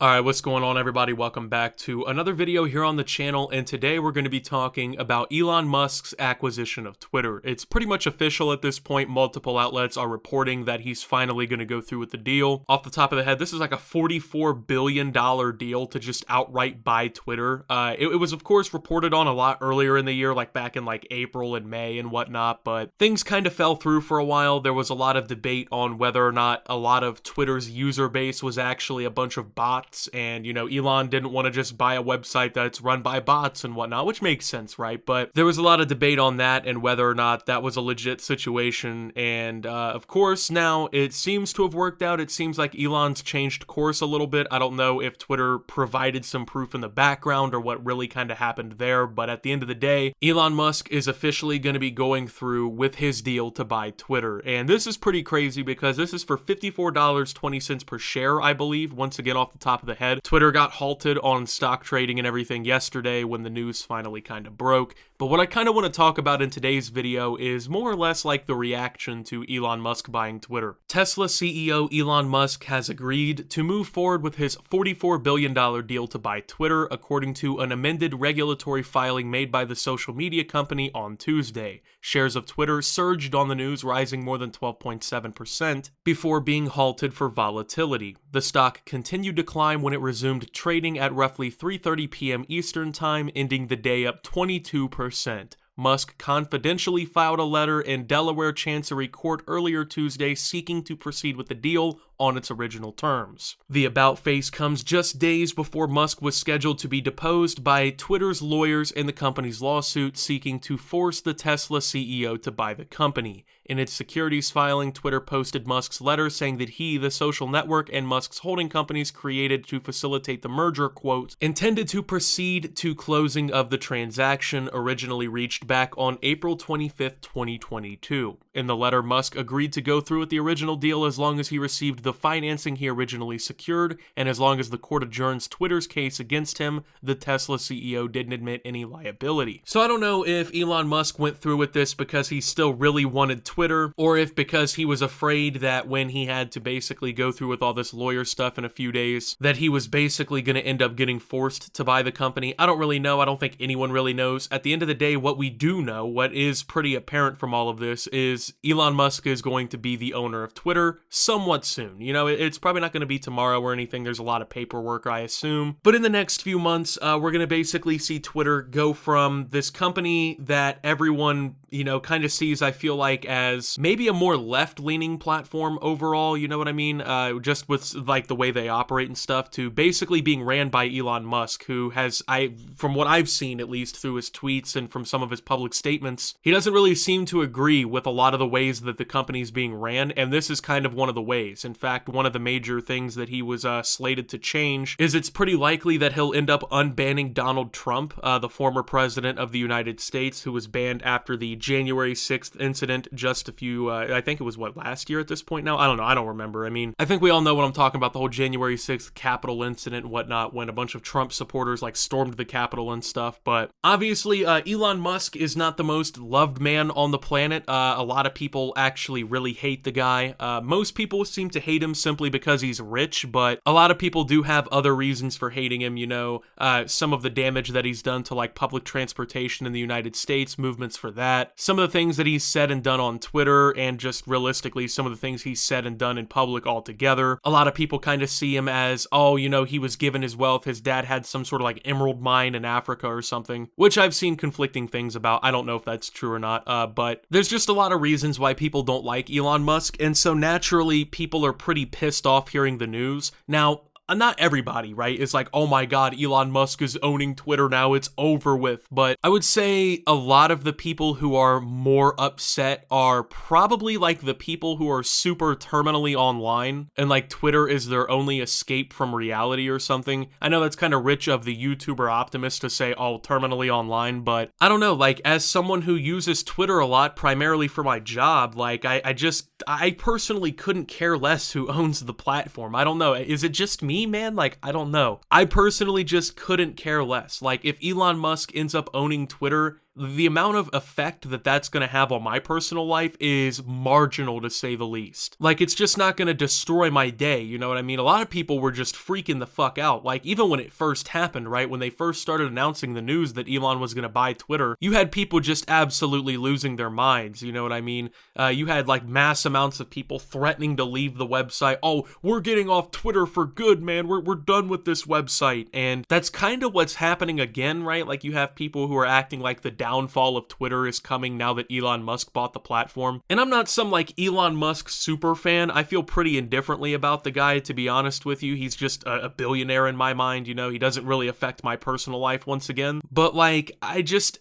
Alright, what's going on everybody? Welcome back to another video here on the channel, and today we're going to be talking about Elon Musk's acquisition of Twitter. It's pretty much official at this point. Multiple outlets are reporting that he's finally going to go through with the deal. Off the top of the head, this is like a $44 billion deal to just outright buy Twitter. It was of course reported on a lot earlier in the year, like back in like April and May and whatnot, but things kind of fell through for a while. There was a lot of debate on whether or not a lot of Twitter's user base was actually a bunch of bots. And, Elon didn't want to just buy a website that's run by bots and whatnot, which makes sense, right? But there was a lot of debate on that and whether or not that was a legit situation. And, of course, now it seems to have worked out. It seems like Elon's changed course a little bit. I don't know if Twitter provided some proof in the background or what really kind of happened there. But at the end of the day, Elon Musk is officially going to be going through with his deal to buy Twitter. And this is pretty crazy because this is for $54.20 per share, I believe. Once again, off the top of the head. Twitter got halted on stock trading and everything yesterday when the news finally kind of broke. But what I kind of want to talk about in today's video is more or less like the reaction to Elon Musk buying Twitter. Tesla CEO Elon Musk has agreed to move forward with his $44 billion deal to buy Twitter, according to an amended regulatory filing made by the social media company on Tuesday. Shares of Twitter surged on the news, rising more than 12.7% before being halted for volatility. The stock continued to climb when it resumed trading at roughly 3:30 p.m. Eastern Time, ending the day up 22%. Musk confidentially filed a letter in Delaware Chancery Court earlier Tuesday seeking to proceed with the deal on its original terms. The about-face comes just days before Musk was scheduled to be deposed by Twitter's lawyers in the company's lawsuit seeking to force the Tesla CEO to buy the company. In its securities filing, Twitter posted Musk's letter saying that he, the social network, and Musk's holding companies created to facilitate the merger, quote, intended to proceed to closing of the transaction originally reached back on April 25th, 2022. In the letter, Musk agreed to go through with the original deal as long as he received the financing he originally secured, and as long as the court adjourns Twitter's case against him, the Tesla CEO didn't admit any liability. So I don't know if Elon Musk went through with this because he still really wanted Twitter, or if because he was afraid that when he had to basically go through with all this lawyer stuff in a few days, that he was basically going to end up getting forced to buy the company. I don't really know. I don't think anyone really knows. At the end of the day, what we do know, what is pretty apparent from all of this, is Elon Musk is going to be the owner of Twitter somewhat soon. It's probably not going to be tomorrow or anything. There's a lot of paperwork, I assume. But in the next few months, we're going to basically see Twitter go from this company that everyone, kind of sees, I feel like, as maybe a more left-leaning platform overall, you know what I mean? Just with, like, the way they operate and stuff, to basically being ran by Elon Musk, who has, from what I've seen, at least through his tweets and from some of his public statements, he doesn't really seem to agree with a lot of the ways that the company's being ran, and this is kind of one of the ways. In fact, one of the major things that he was slated to change is it's pretty likely that he'll end up unbanning Donald Trump, the former president of the United States, who was banned after the January 6th incident just a few, I think it was, last year at this point now? I don't know, I don't remember. I mean, I think we all know what I'm talking about, the whole January 6th Capitol incident and whatnot, when a bunch of Trump supporters, stormed the Capitol and stuff. But obviously, Elon Musk is not the most loved man on the planet. A lot of people actually really hate the guy. Most people seem to hate him simply because he's rich, but a lot of people do have other reasons for hating him, some of the damage that he's done to public transportation in the United States, movements for that, some of the things that he's said and done on Twitter, and just realistically some of the things he's said and done in public altogether. A lot of people kind of see him as, oh, he was given his wealth, his dad had some sort of emerald mine in Africa or something, which I've seen conflicting things about. I don't know if that's true or not, but there's just a lot of reasons why people don't like Elon Musk, and so naturally people are pretty pissed off hearing the news. Now, not everybody, right, is like, oh my god, Elon Musk is owning Twitter now, it's over with. But I would say a lot of the people who are more upset are probably the people who are super terminally online and Twitter is their only escape from reality or something. I know that's kind of rich of the YouTuber Optimus to say, oh, terminally online, but I don't know, as someone who uses Twitter a lot, primarily for my job, I personally couldn't care less who owns the platform. I don't know, is it just me? Man, I don't know. I personally just couldn't care less. If Elon Musk ends up owning Twitter, the amount of effect that that's going to have on my personal life is marginal, to say the least. Like, it's just not going to destroy my day, you know what I mean? A lot of people were just freaking the fuck out. Like, even when it first happened, right, when they first started announcing the news that Elon was going to buy Twitter, you had people just absolutely losing their minds, you know what I mean? You had like mass amounts of people threatening to leave the website. Oh, we're getting off Twitter for good, man. We're done with this website. And that's kind of what's happening again, right? Like, you have people who are acting like the downfall of Twitter is coming now that Elon Musk bought the platform. And I'm not some like Elon Musk super fan. I feel pretty indifferently about the guy, to be honest with you. He's just a billionaire in my mind, you know? He doesn't really affect my personal life once again. But like,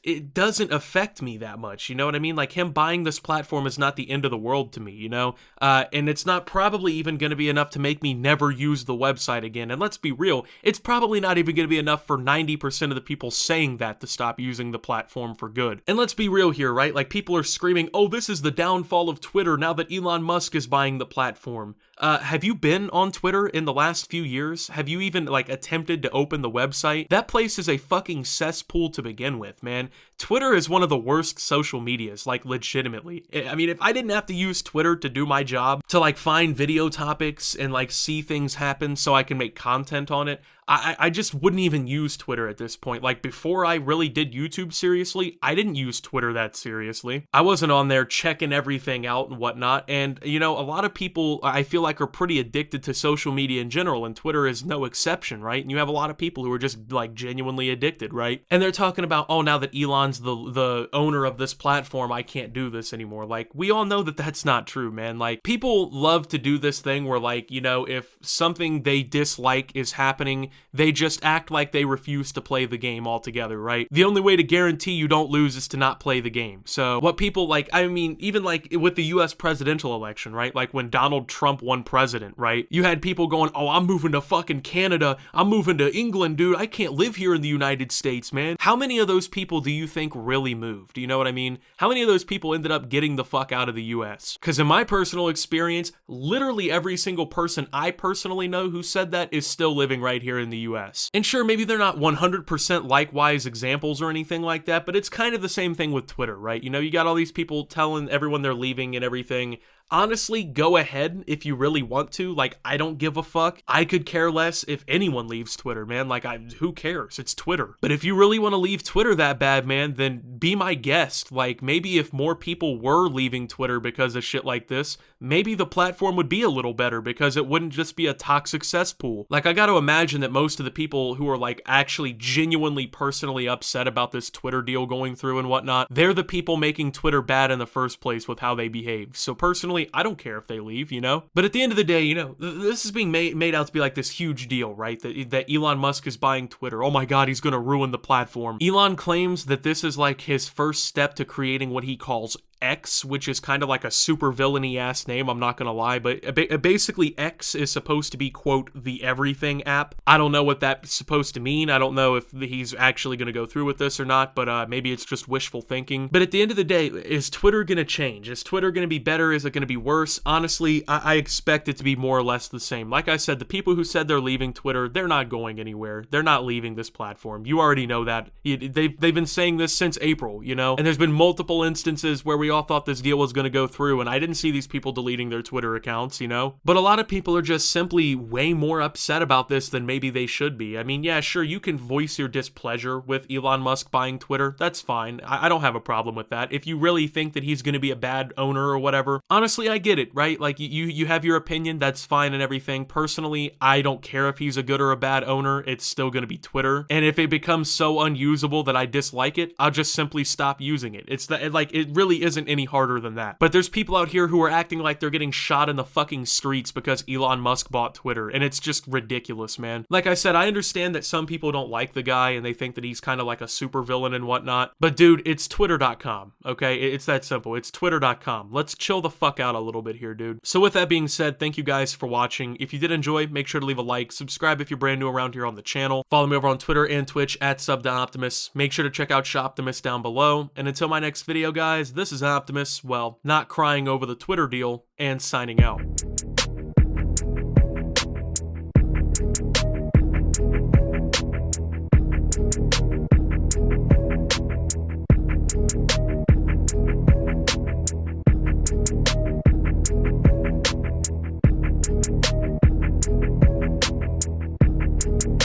it doesn't affect me that much, you know what I mean? Like, him buying this platform is not the end of the world to me, you know? And it's not probably even going to be enough to make me never use the website again. And let's be real, it's probably not even going to be enough for 90% of the people saying that to stop using the platform for good. And let's be real here, right? Like, people are screaming, oh, this is the downfall of Twitter now that Elon Musk is buying the platform. Have you been on Twitter in the last few years? Have you even like attempted to open the website? That place is a fucking cesspool to begin with, man. Twitter is one of the worst social medias, like legitimately. I mean, if I didn't have to use Twitter to do my job, to like find video topics and like see things happen so I can make content on it, I just wouldn't even use Twitter at this point. Like, before I really did YouTube seriously, I didn't use Twitter that seriously. I wasn't on there checking everything out and whatnot. And, you know, a lot of people, I feel like, are pretty addicted to social media in general, and Twitter is no exception, right? And you have a lot of people who are just, like, genuinely addicted, right? And they're talking about, oh, now that Elon's the owner of this platform, I can't do this anymore. Like, we all know that that's not true, man. Like, people love to do this thing where, like, you know, if something they dislike is happening, they just act like they refuse to play the game altogether, right? The only way to guarantee you don't lose is to not play the game. So what people like, I mean, even like with the US presidential election, right? Like when Donald Trump won president, right? You had people going, oh, I'm moving to fucking Canada. I'm moving to England, dude. I can't live here in the United States, man. How many of those people do you think really moved? You know what I mean? How many of those people ended up getting the fuck out of the US? Because in my personal experience, literally every single person I personally know who said that is still living right here in the US. And sure, maybe they're not 100% likewise examples or anything like that, but it's kind of the same thing with Twitter, right? You know, you got all these people telling everyone they're leaving and everything. Honestly, go ahead if you really want to. Like, I don't give a fuck. I could care less if anyone leaves Twitter, man. Like, who cares? It's Twitter. But if you really want to leave Twitter that bad, man, then be my guest. Like, maybe if more people were leaving Twitter because of shit like this, maybe the platform would be a little better because it wouldn't just be a toxic cesspool. Like, I gotta imagine that most of the people who are, like, actually genuinely personally upset about this Twitter deal going through and whatnot, they're the people making Twitter bad in the first place with how they behave. So personally, I don't care if they leave, you know? But at the end of the day, you know, this is being made out to be like this huge deal, right? That Elon Musk is buying Twitter. Oh my God, he's gonna ruin the platform. Elon claims that this is like his first step to creating what he calls X, which is kind of like a super villainy ass name, I'm not gonna lie, but basically X is supposed to be, quote, the everything app. I don't know what that's supposed to mean. I don't know if he's actually gonna go through with this or not, but maybe it's just wishful thinking. But at the end of the day, is Twitter gonna change? Is Twitter gonna be better? Is it gonna be worse? Honestly, I expect it to be more or less the same. Like I said, the people who said they're leaving Twitter, they're not going anywhere. They're not leaving this platform. You already know that. They've been saying this since April, you know? And there's been multiple instances where we all thought this deal was going to go through, and I didn't see these people deleting their Twitter accounts, you know? But a lot of people are just simply way more upset about this than maybe they should be. I mean, yeah, sure, you can voice your displeasure with Elon Musk buying Twitter. That's fine. I don't have a problem with that. If you really think that he's going to be a bad owner or whatever, honestly, I get it, right? Like, you have your opinion, that's fine and everything. Personally, I don't care if he's a good or a bad owner. It's still going to be Twitter. And if it becomes so unusable that I dislike it, I'll just simply stop using it. It's that, like, it really isn't any harder than that. But there's people out here who are acting like they're getting shot in the fucking streets because Elon Musk bought Twitter, and it's just ridiculous, man. Like I said, I understand that some people don't like the guy and they think that he's kind of like a super villain and whatnot, but dude, it's twitter.com, okay? It's that simple. It's twitter.com. Let's chill the fuck out a little bit here, dude. So with that being said, thank you guys for watching. If you did enjoy, make sure to leave a like, subscribe if you're brand new around here on the channel, follow me over on Twitter and Twitch at @sub.optimus. Make sure to check out Shoptimus down below, and until my next video, guys, this is Optimus, well, not crying over the Twitter deal, and signing out.